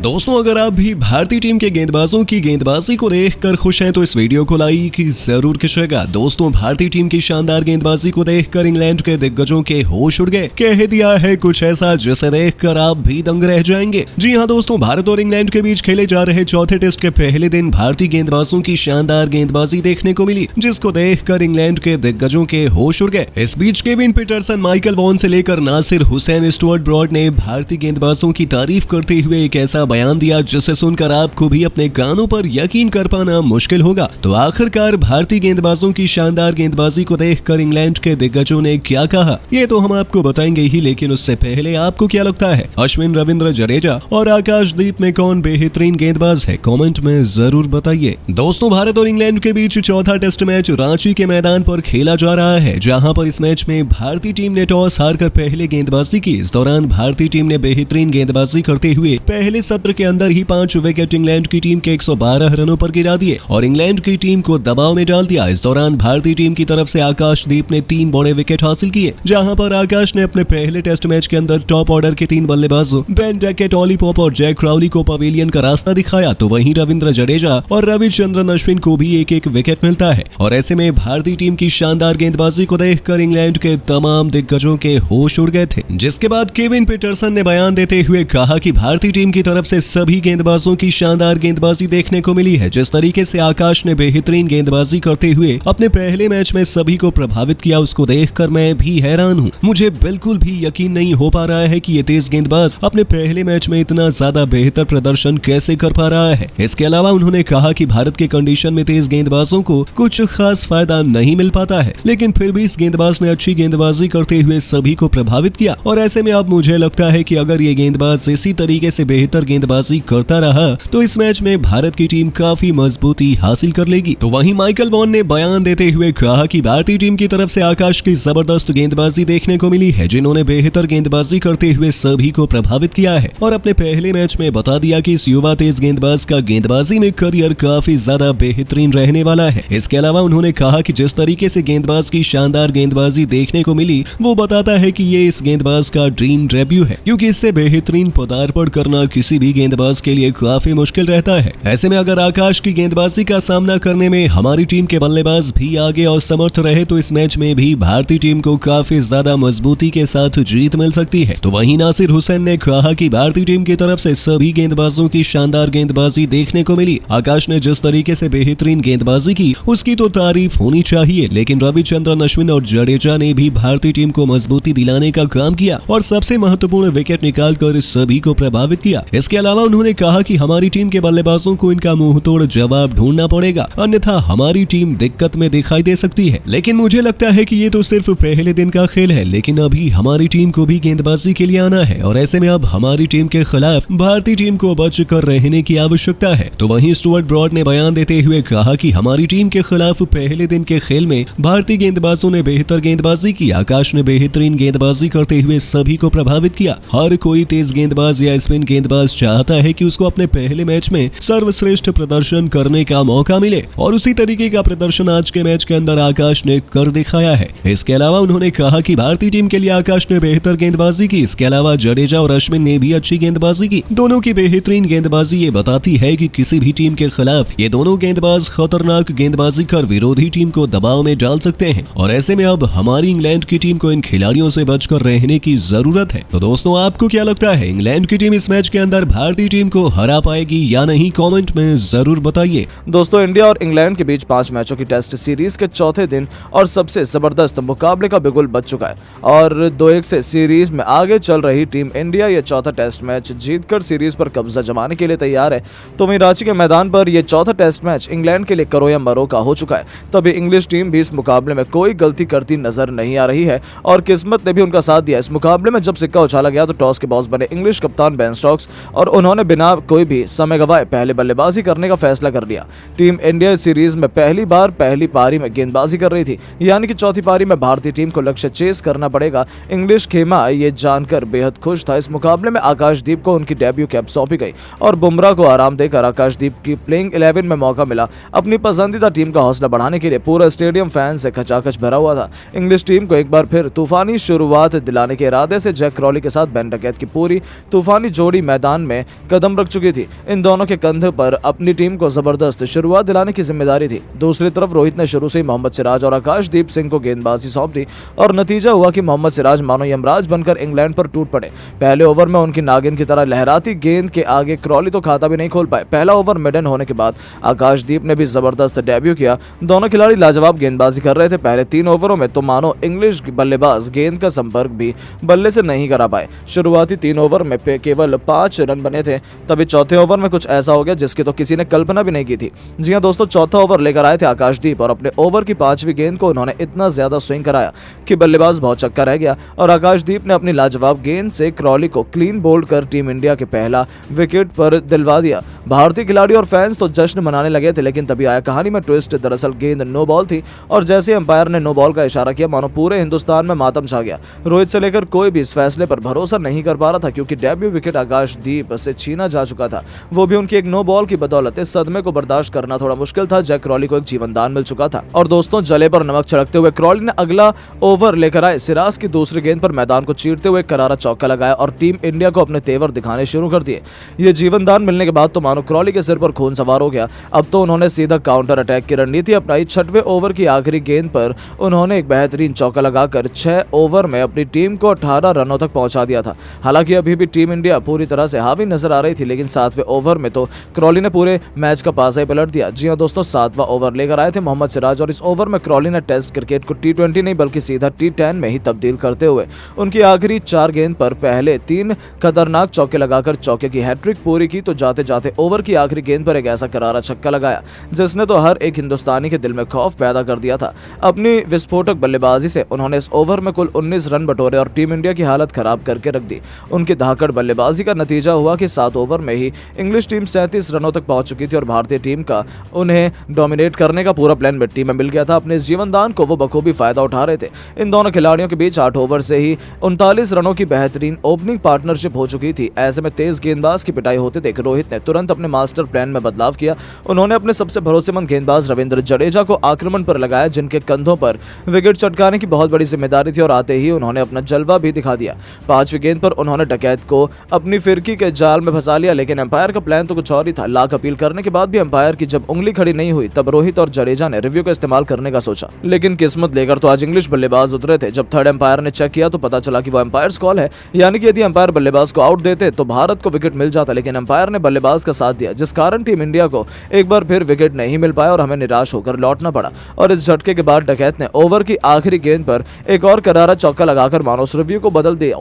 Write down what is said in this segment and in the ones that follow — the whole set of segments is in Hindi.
दोस्तों, अगर आप भी भारतीय टीम के गेंदबाजों की गेंदबाजी को देखकर खुश हैं तो इस वीडियो को लाइक जरूर कीजिएगा। दोस्तों, भारतीय टीम की शानदार गेंदबाजी को देखकर इंग्लैंड के दिग्गजों के होश उड़ गए। कह दिया है कुछ ऐसा जिसे देखकर आप भी दंग रह जाएंगे। जी हां दोस्तों, भारत और इंग्लैंड के बीच खेले जा रहे चौथे टेस्ट के पहले दिन भारतीय गेंदबाजों की शानदार गेंदबाजी देखने को मिली, जिसको देखकर इंग्लैंड के दिग्गजों के होश उड़ गए। इस बीच केविन पीटरसन, माइकल वॉन से लेकर नासिर हुसैन, स्टुअर्ट ब्रॉड ने भारतीय गेंदबाजों की तारीफ करते हुए एक ऐसा बयान दिया जिसे सुनकर आपको भी अपने कानों पर यकीन कर पाना मुश्किल होगा। तो आखिरकार भारतीय गेंदबाजों की शानदार गेंदबाजी को देखकर इंग्लैंड के दिग्गजों ने क्या कहा, ये तो हम आपको बताएंगे ही, लेकिन उससे पहले आपको क्या लगता है, अश्विन, रविंद्र जडेजा और आकाशदीप में कौन बेहतरीन गेंदबाज है? कमेंट में जरूर बताइए। दोस्तों, भारत और इंग्लैंड के बीच चौथा टेस्ट मैच रांची के मैदान पर खेला जा रहा है, जहां पर इस मैच में भारतीय टीम ने टॉस हारकर पहले गेंदबाजी की। इस दौरान भारतीय टीम ने बेहतरीन गेंदबाजी करते हुए पहले सत्र के अंदर ही 5 विकेट इंग्लैंड की टीम के 112 रनों पर गिरा दिए और इंग्लैंड की टीम को दबाव में डाल दिया। इस दौरान भारतीय टीम की तरफ से आकाशदीप ने 3 बड़े विकेट हासिल किए, जहां पर आकाश ने अपने पहले टेस्ट मैच के अंदर टॉप ऑर्डर के 3 बल्लेबाजों बेन डकेट, ऑली पॉप और जैक क्राउली को पवेलियन का रास्ता दिखाया। तो वहीं रविंद्र जडेजा और रविचंद्रन अश्विन को भी एक विकेट मिलता है और ऐसे में भारतीय टीम की शानदार गेंदबाजी को देखकर इंग्लैंड के तमाम दिग्गजों के होश उड़ गए थे। जिसके बाद केविन पीटरसन ने बयान देते हुए कहा कि भारतीय टीम की तरफ से सभी गेंदबाजों की शानदार गेंदबाजी देखने को मिली है। जिस तरीके से आकाश ने बेहतरीन गेंदबाजी करते हुए अपने पहले मैच में सभी को प्रभावित किया, उसको देखकर मैं भी हैरान हूं। मुझे बिल्कुल भी यकीन नहीं हो पा रहा है कि ये तेज गेंदबाज अपने पहले मैच में इतना ज्यादा बेहतर प्रदर्शन कैसे कर पा रहा है। इसके अलावा उन्होंने कहा कि भारत के कंडीशन में तेज गेंदबाजों को कुछ खास फायदा नहीं मिल पाता है, लेकिन फिर भी इस गेंदबाज ने अच्छी गेंदबाजी करते हुए सभी को प्रभावित किया और ऐसे में अब मुझे लगता है कि अगर ये गेंदबाज इसी तरीके से बेहतर गेंदबाजी करता रहा तो इस मैच में भारत की टीम काफी मजबूती हासिल कर लेगी। तो वहीं माइकल वॉन ने बयान देते हुए कहा कि भारतीय टीम की तरफ से आकाश की जबरदस्त गेंदबाजी देखने को मिली है, जिन्होंने बेहतर गेंदबाजी करते हुए सभी को प्रभावित किया है और अपने पहले मैच में बता दिया कि इस युवा तेज गेंदबाज का गेंदबाजी में करियर काफी ज्यादा बेहतरीन रहने वाला है। इसके अलावा उन्होंने कहा कि जिस तरीके से गेंदबाज की शानदार गेंदबाजी देखने को मिली, वो बताता है कि ये इस गेंदबाज का ड्रीम डेब्यू है, क्योंकि इससे बेहतरीन पदार्पण करना किसी भी गेंदबाज के लिए काफी मुश्किल रहता है। ऐसे में अगर आकाश की गेंदबाजी का सामना करने में हमारी टीम के बल्लेबाज भी आगे और समर्थ रहे तो इस मैच में भी भारतीय टीम को काफी ज्यादा मजबूती के साथ जीत मिल सकती है। तो वहीं नासिर हुसैन ने कहा कि भारतीय टीम की तरफ से सभी गेंदबाजों की शानदार गेंदबाजी देखने को मिली। आकाश ने जिस तरीके से बेहतरीन गेंदबाजी की उसकी तो तारीफ होनी चाहिए, लेकिन रविचंद्रन अश्विन और जडेजा ने भी भारतीय टीम को मजबूती दिलाने का काम किया और सबसे महत्वपूर्ण विकेट निकालकर सभी को प्रभावित किया। इसके अलावा उन्होंने कहा कि हमारी टीम के बल्लेबाजों को इनका मुंह तोड़ जवाब ढूंढना पड़ेगा, अन्यथा हमारी टीम दिक्कत में दिखाई दे सकती है। लेकिन मुझे लगता है कि ये तो सिर्फ पहले दिन का खेल है, लेकिन अभी हमारी टीम को भी गेंदबाजी के लिए आना है और ऐसे में अब हमारी टीम के खिलाफ भारतीय टीम को बच कर रहने की आवश्यकता है। तो वहीं स्टुअर्ट ब्रॉड ने बयान देते हुए कहा कि हमारी टीम के खिलाफ पहले दिन के खेल में भारतीय गेंदबाजों ने बेहतर गेंदबाजी की। आकाश ने बेहतरीन गेंदबाजी करते हुए सभी को प्रभावित किया। हर कोई तेज गेंदबाज या स्पिन गेंदबाज चाहता है कि उसको अपने पहले मैच में सर्वश्रेष्ठ प्रदर्शन करने का मौका मिले और उसी तरीके का प्रदर्शन आज के मैच के अंदर आकाश ने कर दिखाया है। इसके अलावा उन्होंने कहा कि भारतीय टीम के लिए आकाश ने बेहतर गेंदबाजी की। इसके अलावा जडेजा और अश्विन ने भी अच्छी गेंदबाजी की। दोनों की बेहतरीन गेंदबाजी ये बताती है कि किसी भी टीम के खिलाफ ये दोनों गेंदबाज खतरनाक गेंदबाजी कर विरोधी टीम को दबाव में डाल सकते हैं और ऐसे में अब हमारी इंग्लैंड की टीम को इन खिलाड़ियों से बचकर रहने की जरूरत है। तो दोस्तों, आपको क्या लगता है, इंग्लैंड की टीम इस मैच के अंदर भारतीय टीम को हरा पाएगी या नहीं? कमेंट में जरूर बताइए। दोस्तों, इंडिया और इंग्लैंड के बीच 5 मैचों की टेस्ट सीरीज के चौथे दिन और सबसे जबरदस्त मुकाबले का बिगुल बज चुका है और 2-1 से सीरीज में आगे चल रही टीम इंडिया ये चौथा टेस्ट मैच जीतकर सीरीज पर कब्जा जमाने के लिए तैयार है। तो वहीं रांची के मैदान पर यह चौथा टेस्ट मैच इंग्लैंड के लिए करो या मरो का हो चुका है। तभी इंग्लिश टीम भी इस मुकाबले में कोई गलती करती नजर नहीं आ रही है और किस्मत ने भी उनका साथ दिया। इस मुकाबले में जब सिक्का उछाला गया तो टॉस के बॉस बने इंग्लिश कप्तान बेन स्टोक्स और उन्होंने बिना कोई भी समय गवाए पहले बल्लेबाजी करने का फैसला कर लिया। टीम इंडिया सीरीज में पहली बार पहली पारी में गेंदबाजी कर रही थी, यानी कि चौथी पारी में भारतीय टीम को लक्ष्य चेस करना पड़ेगा। इंग्लिश खेमा ये जानकर बेहद खुश था। इस मुकाबले में आकाशदीप को उनकी डेब्यू कैप सौंपी गई और बुमराह को आराम देकर आकाशदीप की प्लेइंग 11 में मौका मिला। अपनी पसंदीदा टीम का हौसला बढ़ाने के लिए पूरा स्टेडियम फैन से खचाखच भरा हुआ था। इंग्लिश टीम को एक बार फिर तूफानी शुरुआत दिलाने के इरादे से जैक क्रॉली के साथ बेन डकेट की पूरी तूफानी जोड़ी मैदान में कदम रख चुकी थी। इन दोनों के कंधे पर अपनी टीम को जबरदस्त शुरुआत दिलाने की जिम्मेदारी थी। दूसरी तरफ रोहित ने शुरू से ही मोहम्मद सिराज और आकाशदीप सिंह को गेंदबाजी सौंप दी और नतीजा हुआ कि मोहम्मद सिराज मानो यमराज बनकर इंग्लैंड पर टूट पड़े। पहले ओवर में उनकी नागिन की तरह लहराती गेंद के आगे क्रॉली तो खाता भी नहीं खोल पाए। पहला ओवर मिडन होने के बाद आकाशदीप ने भी जबरदस्त डेब्यू किया। दोनों खिलाड़ी लाजवाब गेंदबाजी कर रहे थे। पहले 3 ओवरों में तो मानो इंग्लिश बल्लेबाज गेंद का संपर्क भी बल्ले से नहीं करा पाए। शुरुआती 3 ओवर में केवल 5 रन बने थे। तभी चौथे ओवर में कुछ ऐसा हो गया जिसकी तो किसी ने कल्पना भी नहीं की थी। जी हां दोस्तों, चौथा ओवर लेकर आए थे आकाशदीप और अपने ओवर की 5वीं गेंद को उन्होंने इतना ज्यादा स्विंग कराया कि बल्लेबाज बहुत चक्का रह गया और आकाशदीप ने अपनी लाजवाब गेंद से क्रॉली को क्लीन बोल्ड कर टीम इंडिया के पहला विकेट पर दिलवा दिया। भारतीय खिलाड़ी और फैंस तो जश्न मनाने लगे थे, लेकिन तभी आया कहानी में ट्विस्ट। दरअसल गेंद नो बॉल थी और जैसे अंपायर ने नो बॉल का इशारा किया मानो पूरे हिंदुस्तान में मातम छा गया। रोहित से लेकर कोई भी इस फैसले पर भरोसा नहीं कर पा रहा था, क्योंकि डेब्यू विकेट आकाशदीप से छीना जा चुका था, वो भी उनकी एक नो बॉल की बदौलत। इस सदमे को बर्दाश्त करना थोड़ा मुश्किल था। जैक क्रॉली को एक जीवनदान मिल चुका था और दोस्तों जले पर नमक छिड़कते हुए क्रॉली ने अगला ओवर लेकर आए। सिराज की दूसरी गेंद पर मैदान को चीरते हुए करारा चौका लगाया और टीम इंडिया को अपने तेवर दिखाने शुरू कर दिए। ये जीवनदान मिलने के बाद तो मानो क्रॉली के सिर पर खून सवार हो गया। अब तो उन्होंने सीधा काउंटर अटैक की रणनीति अपनाई। 6वें ओवर की आखिरी गेंद पर उन्होंने एक बेहतरीन चौका लगाकर 6 ओवर में अपनी टीम को 18 रनों तक पहुंचा दिया था। हालांकि अभी भी टीम इंडिया पूरी तरह से हावी नजर आ रही थी, लेकिन 7वें ओवर में तो क्रॉली ने पूरे मैच का पासा ही पलट दिया। जी हां दोस्तों, 7वां ओवर लेकर आए थे मोहम्मद सिराज और इस ओवर में क्रॉली ने टेस्ट क्रिकेट को T20 नहीं बल्कि सीधा T10 में ही तब्दील करते हुए उनकी आखिरी 4 गेंद पर पहले 3 खतरनाक चौके लगाकर चौके की हैट्रिक पूरी की। तो जाते जाते ओवर की आखिरी गेंद पर एक ऐसा करारा छक्का लगाया जिसने तो हर एक हिंदुस्तानी के दिल में खौफ पैदा कर दिया था। अपनी विस्फोटक बल्लेबाजी से उन्होंने इस ओवर में कुल 19 रन बटोरे और टीम इंडिया की हालत खराब करके रख दी। उनकी धाकड़ बल्लेबाजी का नतीजा हुआ कि 7 ओवर में ही इंग्लिश टीम 37 रनों तक पहुंच चुकी थी और भारतीय टीम का उन्हें डोमिनेट करने का पूरा प्लान मिट्टी में मिल गया था। अपने इस जीवनदान को वो बखूबी फायदा उठा रहे थे। इन दोनों खिलाड़ियों के बीच 8 ओवर से ही 39 रनों की बेहतरीन ओपनिंग पार्टनरशिप हो चुकी थी। ऐसे में तेज गेंदबाज की पिटाई होते देख रोहित ने तुरंत अपने मास्टर प्लान में बदलाव किया। उन्होंने अपने सबसे भरोसेमंद गेंदबाज रविंद्र जडेजा को आक्रमण पर लगाया, जिनके कंधों पर विकेट चटकाने की बहुत बड़ी जिम्मेदारी थी और आते ही उन्होंने अपना जलवा भी दिखा दिया। 5वीं गेंद पर उन्होंने डकैत को अपनी फिरकी के जाल में फंसा लिया, लेकिन अंपायर का प्लान तो कुछ और ही था। लाख अपील करने के बाद भी अंपायर की जब उंगली खड़ी नहीं हुई तब रोहित और जडेजा ने रिव्यू का इस्तेमाल करने का सोचा, लेकिन किस्मत लेकर तो आज इंग्लिश बल्लेबाज उतरे थे। जब थर्ड अंपायर ने चेक किया तो पता चला कि वो अंपायर्स कॉल है, यानी कि यदि अंपायर बल्लेबाज को आउट देते तो भारत को विकेट मिल जाता, लेकिन अंपायर ने बल्लेबाज का साथ दिया, जिस कारण टीम इंडिया को एक बार फिर विकेट नहीं मिल पाया और हमें निराश होकर लौटना पड़ा। और इस झटके के बाद डकैत ने ओवर की आखिरी गेंद पर एक और करारा चौका लगाकर मानो उस रिव्यू को बदल दिया।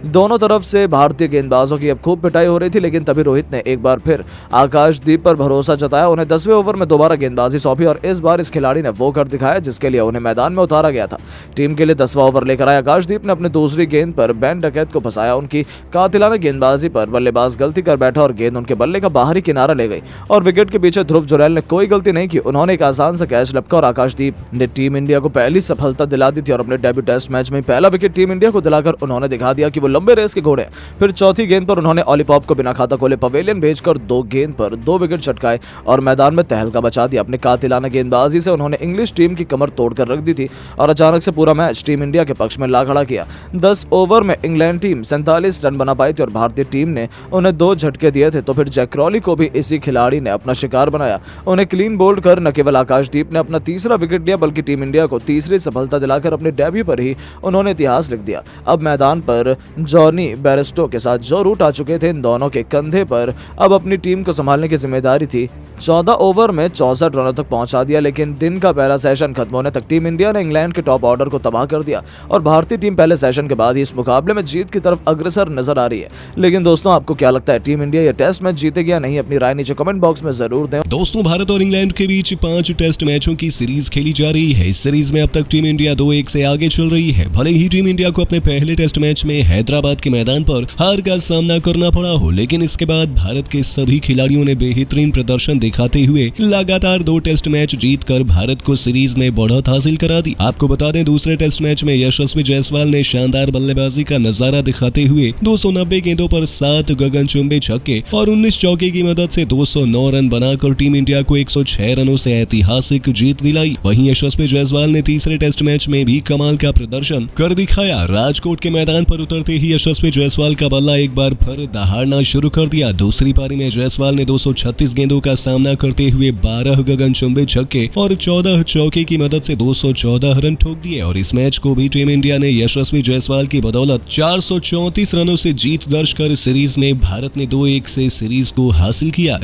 दोनों तरफ से भारतीय गेंदबाजों की अब खूब पिटाई हो रही थी, लेकिन तभी रोहित ने एक बार फिर आकाशदीप पर भरोसा जताया। उन्हें 10वें ओवर में दोबारा गेंदबाजी सौंपी और इस बार इस खिलाड़ी ने वो कर दिखाया जिसके लिए उन्हें मैदान में उतारा गया था। टीम के लिए 10वां ओवर लेकर आए आकाशदीप ने अपने दूसरी गेंद पर बैन डकैत को फंसाया। उनकी कातिलाना गेंदबाजी पर बल्लेबाज गलती कर बैठा और गेंद उनके बल्ले का बाहरी किनारा ले गई और विकेट के पीछे ध्रुव जुरैल ने कोई गलती नहीं की। उन्होंने एक आसान सा कैच लपका और आकाशदीप ने टीम इंडिया को पहली सफलता दिला दी थी और अपने डेब्यू टेस्ट मैच में पहला विकेट टीम इंडिया को दिलाकर उन्होंने दिखा दिया कि वो लंबे रेस के घोड़े। फिर चौथी गेंद पर उन्होंने ऑलीपॉप को बिना खाता खोले पवेलियन भेजकर 2 गेंद पर 2 विकेट चटकाए और मैदान में तहलका बचा दिया। अपने कातिलाना गेंदबाजी से उन्होंने इंग्लिश टीम की कमर तोड़कर रख दी थी और अचानक से पूरा मैच टीम इंडिया के पक्ष में ला खड़ा किया। 10 ओवर में इंग्लैंड टीम 47 रन बना पाई थी और भारतीय टीम ने उन्हें 2 झटके दिए थे। तो फिर जैक क्रॉली को भी इसी खिलाड़ी ने अपना शिकार बनाया। उन्हें क्लीन बोल्ड कर न केवल आकाशदीप ने अपना तीसरा विकेट लिया बल्कि टीम इंडिया को तीसरी सफलता दिलाकर अपने डेब्यू पर ही उन्होंने इतिहास लिख दिया। अब मैदान पर जॉनी बेयरस्टो के साथ जो रूट आ चुके थे, इन दोनों के कंधे पर अब अपनी टीम को संभालने की जिम्मेदारी थी। 14 ओवर में 64 रनों तक पहुंचा दिया, लेकिन दिन का पहला सेशन खत्म होने तक टीम इंडिया ने इंग्लैंड के टॉप ऑर्डर को तबाह कर दिया और भारतीय टीम पहले सेशन के बाद ही इस मुकाबले में जीत की तरफ अग्रसर नजर आ रही है। लेकिन दोस्तों, आपको क्या लगता है, टीम इंडिया ये टेस्ट मैच जीतेगी या नहीं? अपनी राय नीचे कमेंट बॉक्स में जरूर दें। दोस्तों, भारत और इंग्लैंड के बीच 5 टेस्ट मैचों की सीरीज खेली जा रही है। इस सीरीज में अब तक टीम इंडिया 2-1 से आगे चल रही है। भले ही टीम इंडिया को अपने पहले टेस्ट मैच में हैदराबाद के मैदान पर हार का सामना करना पड़ा हो, लेकिन इसके बाद भारत के सभी खिलाड़ियों ने बेहतरीन प्रदर्शन दिखाते हुए लगातार 2 टेस्ट मैच जीतकर भारत को सीरीज में बढ़त हासिल करा दी। आपको बता दें, दूसरे टेस्ट मैच में यशस्वी जायसवाल ने शानदार बल्लेबाजी का नजारा दिखाते हुए 290 गेंदों पर 7 गगनचुंबी छक्के और 19 चौके की मदद से 209 रन बनाकर टीम इंडिया को 106 रनों से ऐतिहासिक जीत दिलाई। वहीं यशस्वी जायसवाल ने तीसरे टेस्ट मैच में भी कमाल का प्रदर्शन कर दिखाया। राजकोट के मैदान पर उतरते ही यशस्वी जायसवाल का बल्ला एक बार फिर हारना शुरू कर दिया। दूसरी पारी में जायसवाल ने 236 गेंदों का सामना करते हुए 12 गगनचुंबी छक्के और 14 चौके की मदद से 214 रन ठोक दिए और इस मैच को भी टीम इंडिया ने यशस्वी जायसवाल की बदौलत 434 रनों से जीत दर्ज कर सीरीज में भारत ने 2-1 से सीरीज को हासिल किया।